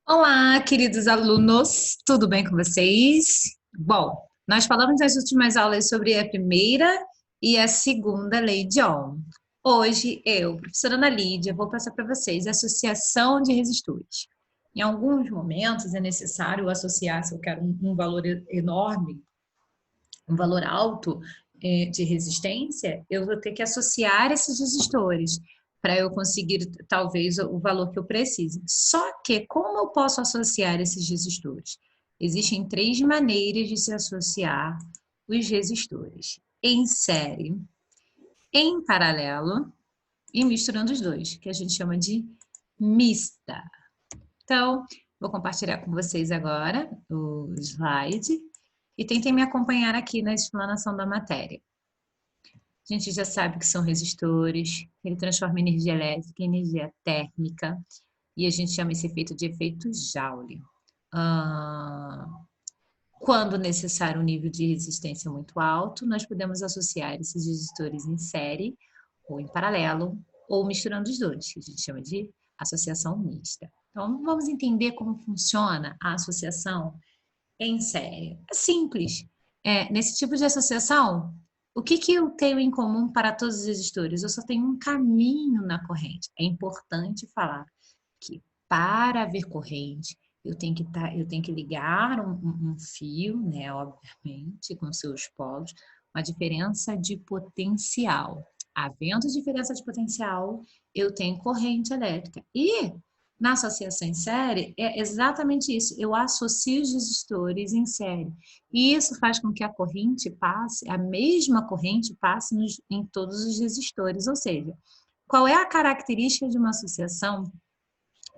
Olá, queridos alunos, tudo bem com vocês? Bom, nós falamos nas últimas aulas sobre a primeira e a segunda lei de Ohm. Hoje, eu, professora Ana Lídia, vou passar para vocês a associação de resistores. Em alguns momentos é necessário associar, se eu quero um valor enorme, um valor alto de resistência, eu vou ter que associar esses resistores para eu conseguir, talvez, o valor que eu precise. Só que, como eu posso associar esses resistores? Existem três maneiras de se associar os resistores. Em série, em paralelo e misturando os dois, que a gente chama de mista. Então, vou compartilhar com vocês agora o slide e tentem me acompanhar aqui na explanação da matéria. A gente já sabe que são resistores, ele transforma energia elétrica em energia térmica, e a gente chama esse efeito de efeito Joule. Quando necessário um nível de resistência muito alto, nós podemos associar esses resistores em série, ou em paralelo, ou misturando os dois, que a gente chama de associação mista. Então, vamos entender como funciona a associação em série. É simples. Nesse tipo de associação, o que eu tenho em comum para todos os resistores? Eu só tenho um caminho na corrente. É importante falar que para haver corrente, eu tenho que ligar um fio, né, obviamente, com seus polos, uma diferença de potencial. Havendo diferença de potencial, eu tenho corrente elétrica. E na associação em série, é exatamente isso. Eu associo os resistores em série. E isso faz com que a corrente passe, a mesma corrente passe em todos os resistores. Ou seja, qual é a característica de uma associação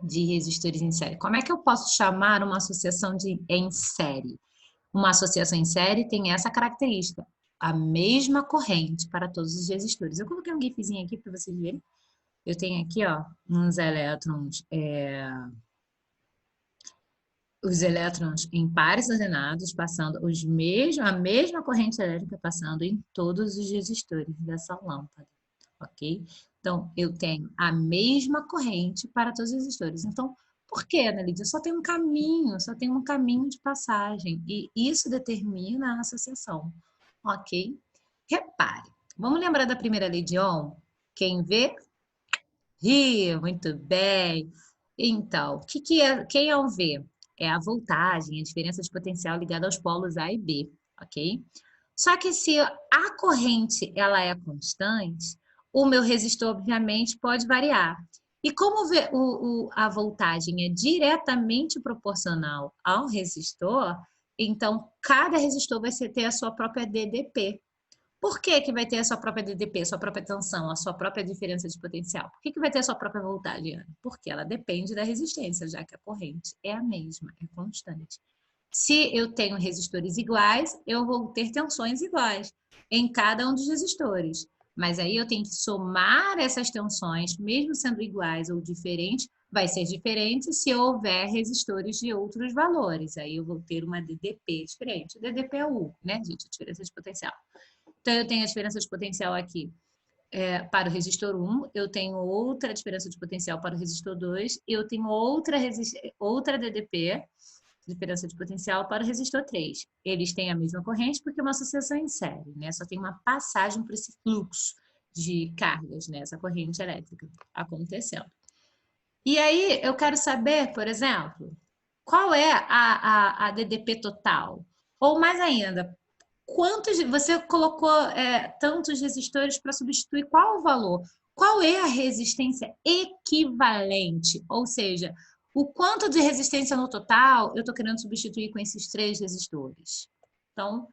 de resistores em série? Como é que eu posso chamar uma associação em série? Uma associação em série tem essa característica, a mesma corrente para todos os resistores. Eu coloquei um gifzinho aqui para vocês verem. Eu tenho aqui, ó, os elétrons em pares ordenados, passando a mesma corrente elétrica passando em todos os resistores dessa lâmpada, ok? Então, eu tenho a mesma corrente para todos os resistores. Então, por que, Ana Lídia? Só tem um caminho de passagem, e isso determina a associação, ok? Repare, vamos lembrar da primeira lei de Ohm? Quem vê, ri, muito bem. Então, quem é o V? É a voltagem, a diferença de potencial ligada aos polos A e B, ok? Só que se a corrente ela é constante, o meu resistor, obviamente, pode variar. E como a voltagem é diretamente proporcional ao resistor, então cada resistor vai ter a sua própria DDP. Por que que vai ter a sua própria DDP, a sua própria tensão, a sua própria diferença de potencial? Por que vai ter a sua própria voltagem, Ana? Porque ela depende da resistência, já que a corrente é a mesma, é constante. Se eu tenho resistores iguais, eu vou ter tensões iguais em cada um dos resistores. Mas aí eu tenho que somar essas tensões, mesmo sendo iguais ou diferentes, vai ser diferente se houver resistores de outros valores. Aí eu vou ter uma DDP diferente. O DDP é o U, né, gente? A diferença de potencial. Então, eu tenho a diferença de potencial aqui para o resistor 1, eu tenho outra diferença de potencial para o resistor 2, eu tenho outra DDP, diferença de potencial, para o resistor 3. Eles têm a mesma corrente porque é uma associação em série, né? Só tem uma passagem por esse fluxo de cargas, né? Essa corrente elétrica acontecendo. E aí, eu quero saber, por exemplo, qual é a DDP total? Ou mais ainda, quantos você colocou tantos resistores para substituir qual o valor? Qual é a resistência equivalente? Ou seja, o quanto de resistência no total eu estou querendo substituir com esses três resistores? Então,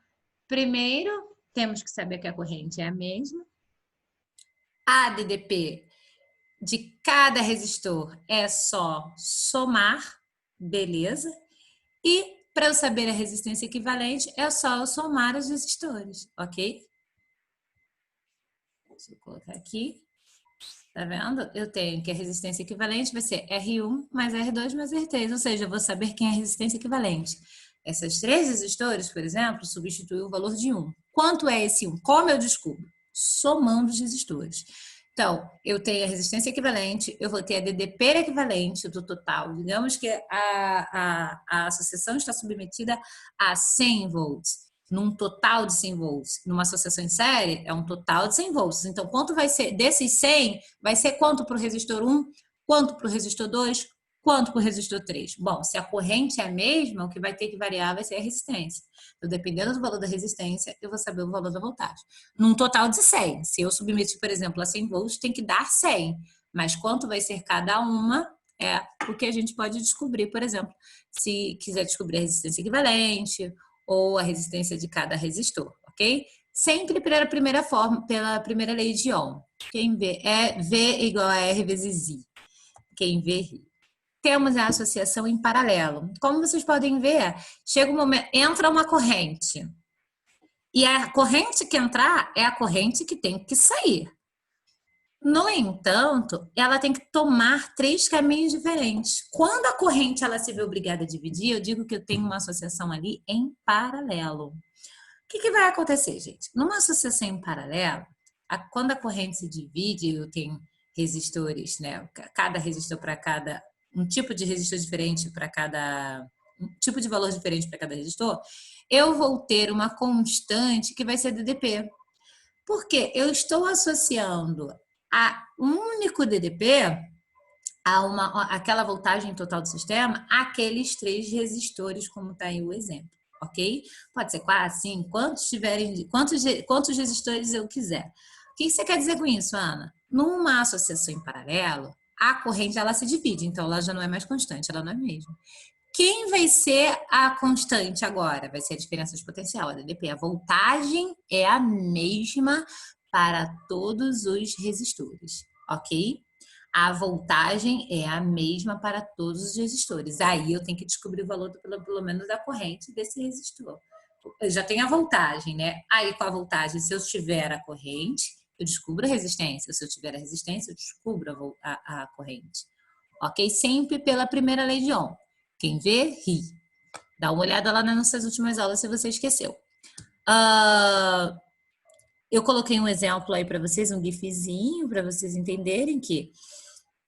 primeiro, temos que saber que a corrente é a mesma. A DDP de cada resistor é só somar, beleza? E para eu saber a resistência equivalente, é só eu somar os resistores, ok? Deixa eu colocar aqui. Tá vendo? Eu tenho que a resistência equivalente vai ser R1 mais R2 mais R3, ou seja, eu vou saber quem é a resistência equivalente. Essas três resistores, por exemplo, substituem o valor de 1. Quanto é esse 1? Como eu descubro? Somando os resistores. Então, eu tenho a resistência equivalente, eu vou ter a DDP equivalente do total. Digamos que a associação está submetida a 100 volts, num total de 100 volts. Numa associação em série, é um total de 100 volts. Então, quanto vai ser desses 100, vai ser quanto para o resistor 1, quanto para o resistor 2, quanto para o resistor 3? Bom, se a corrente é a mesma, o que vai ter que variar vai ser a resistência. Então, dependendo do valor da resistência, eu vou saber o valor da voltagem. Num total de 100. Se eu submeter, por exemplo, a 100 volts, tem que dar 100. Mas quanto vai ser cada uma é o que a gente pode descobrir, por exemplo, se quiser descobrir a resistência equivalente ou a resistência de cada resistor, ok? Sempre pela primeira forma, pela primeira lei de Ohm. Quem vê é V igual a R vezes I. Quem vê, ri. Temos a associação em paralelo. Como vocês podem ver, chega um momento, entra uma corrente. E a corrente que entrar é a corrente que tem que sair. No entanto, ela tem que tomar 3 caminhos diferentes. Quando a corrente ela se vê obrigada a dividir, eu digo que eu tenho uma associação ali em paralelo. O que vai acontecer, gente? Numa associação em paralelo, quando a corrente se divide, eu tenho resistores, né? Cada resistor para cada, um tipo de resistor diferente para cada, um tipo de valor diferente para cada resistor, eu vou ter uma constante que vai ser DDP. Porque eu estou associando a um único DDP, aquela voltagem total do sistema, àqueles 3 resistores, como está aí o exemplo. Ok? Pode ser 4, 5, quantos resistores eu quiser. O que você quer dizer com isso, Ana? Numa associação em paralelo, a corrente ela se divide, então ela já não é mais constante, ela não é a mesma. Quem vai ser a constante agora? Vai ser a diferença de potencial, a DDP. A voltagem é a mesma para todos os resistores, ok? A voltagem é a mesma para todos os resistores. Aí eu tenho que descobrir o valor, pelo menos, da corrente desse resistor. Eu já tenho a voltagem, né? Aí com a voltagem, se eu tiver a corrente, eu descubro a resistência. Se eu tiver a resistência, eu descubro a corrente. Ok? Sempre pela primeira lei de Ohm. Quem vê, ri. Dá uma olhada lá nas nossas últimas aulas se você esqueceu. Eu coloquei um exemplo aí para vocês, um gifzinho, para vocês entenderem que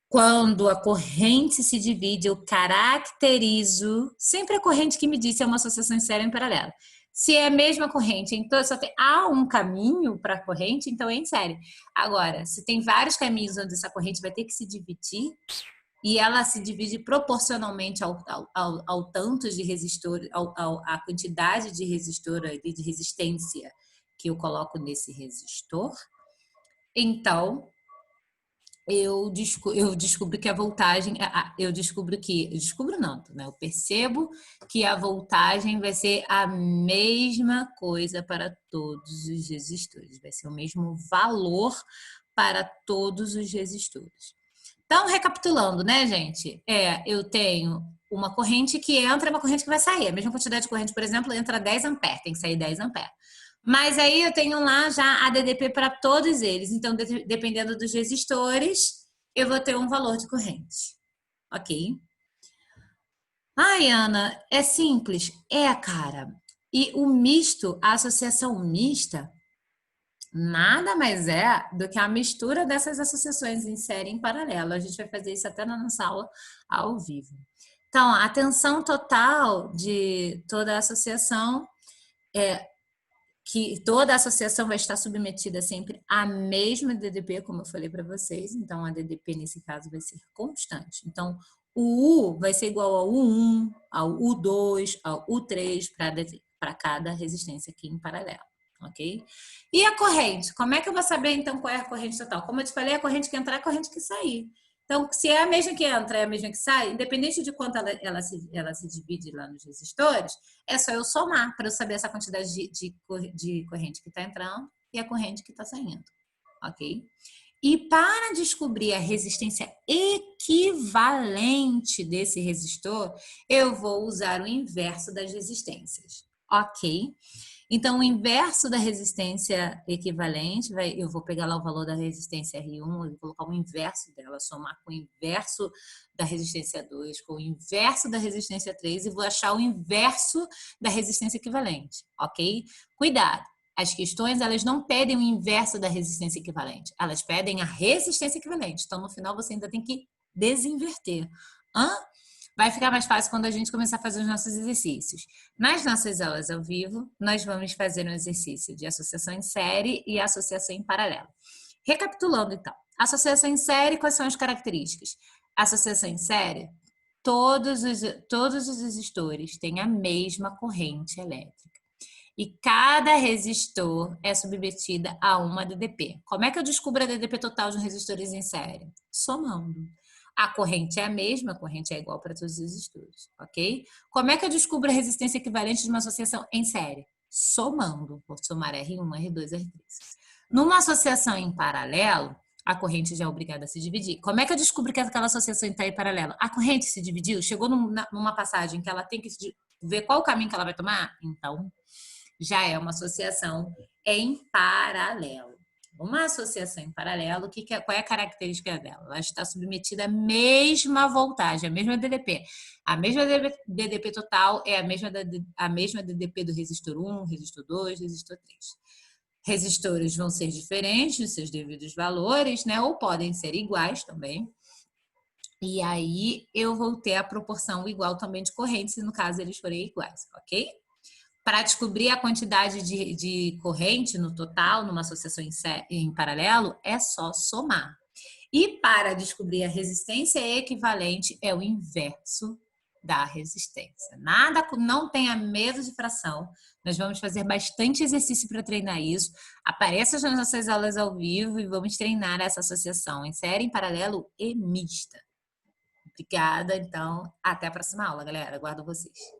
quando a corrente se divide, eu caracterizo, sempre a corrente que me diz se é uma associação em série ou em paralelo. Se é a mesma corrente, então há um caminho para a corrente, então é em série. Agora, se tem vários caminhos onde essa corrente vai ter que se dividir, e ela se divide proporcionalmente ao tanto de resistor, à quantidade de resistor e de resistência que eu coloco nesse resistor, então eu descubro que a voltagem, eu percebo que a voltagem vai ser a mesma coisa para todos os resistores, vai ser o mesmo valor para todos os resistores. Então, recapitulando, né, gente? Eu tenho uma corrente que entra e uma corrente que vai sair. A mesma quantidade de corrente, por exemplo, entra 10 amperes, tem que sair 10 amperes. Mas aí eu tenho lá já a DDP para todos eles. Então, dependendo dos resistores, eu vou ter um valor de corrente. Ok? Ai, Ana, é simples? Cara. E o misto, a associação mista, nada mais é do que a mistura dessas associações em série e em paralelo. A gente vai fazer isso até na nossa aula ao vivo. Então, a tensão total de toda a associação que toda a associação vai estar submetida sempre à mesma DDP, como eu falei para vocês. Então, a DDP, nesse caso, vai ser constante. Então, o U vai ser igual ao U1, ao U2, ao U3 para cada resistência aqui em paralelo. Ok? E a corrente? Como é que eu vou saber, então, qual é a corrente total? Como eu te falei, a corrente que entrar é a corrente que sair. Então, se é a mesma que entra, é a mesma que sai, independente de quanto ela se divide lá nos resistores, é só eu somar para eu saber essa quantidade de corrente que está entrando e a corrente que está saindo. Ok? E para descobrir a resistência equivalente desse resistor, eu vou usar o inverso das resistências. Ok? Então, o inverso da resistência equivalente, eu vou pegar lá o valor da resistência R1, eu vou colocar o inverso dela, somar com o inverso da resistência 2, com o inverso da resistência 3 e vou achar o inverso da resistência equivalente, ok? Cuidado, As questões, elas não pedem o inverso da resistência equivalente, elas pedem a resistência equivalente. Então, no final, você ainda tem que desinverter. Vai ficar mais fácil quando a gente começar a fazer os nossos exercícios. Nas nossas aulas ao vivo, nós vamos fazer um exercício de associação em série e associação em paralelo. Recapitulando, então. Associação em série, quais são as características? Associação em série, todos os resistores têm a mesma corrente elétrica. E cada resistor é submetida a uma DDP. Como é que eu descubro a DDP total de resistores em série? Somando. A corrente é a mesma, a corrente é igual para todos os resistores, ok? Como é que eu descubro a resistência equivalente de uma associação em série? Somando. Vou somar R1, R2, R3. Numa associação em paralelo, a corrente já é obrigada a se dividir. Como é que eu descubro que aquela associação está em paralelo? A corrente se dividiu? Chegou numa passagem que ela tem que ver qual o caminho que ela vai tomar? Então, já é uma associação em paralelo. Uma associação em paralelo, qual é a característica dela? Ela está submetida à mesma voltagem, à mesma DDP. A mesma DDP total é a mesma DDP do resistor 1, resistor 2, resistor 3. Resistores vão ser diferentes nos seus devidos valores, né? Ou podem ser iguais também. E aí eu vou ter a proporção igual também de correntes, se no caso eles forem iguais, ok? Para descobrir a quantidade de corrente no total, numa associação em paralelo, é só somar. E para descobrir a resistência equivalente, é o inverso da resistência. Não tenha medo de fração. Nós vamos fazer bastante exercício para treinar isso. Apareça nas nossas aulas ao vivo e vamos treinar essa associação em série, em paralelo e mista. Obrigada, então. Até a próxima aula, galera. Aguardo vocês.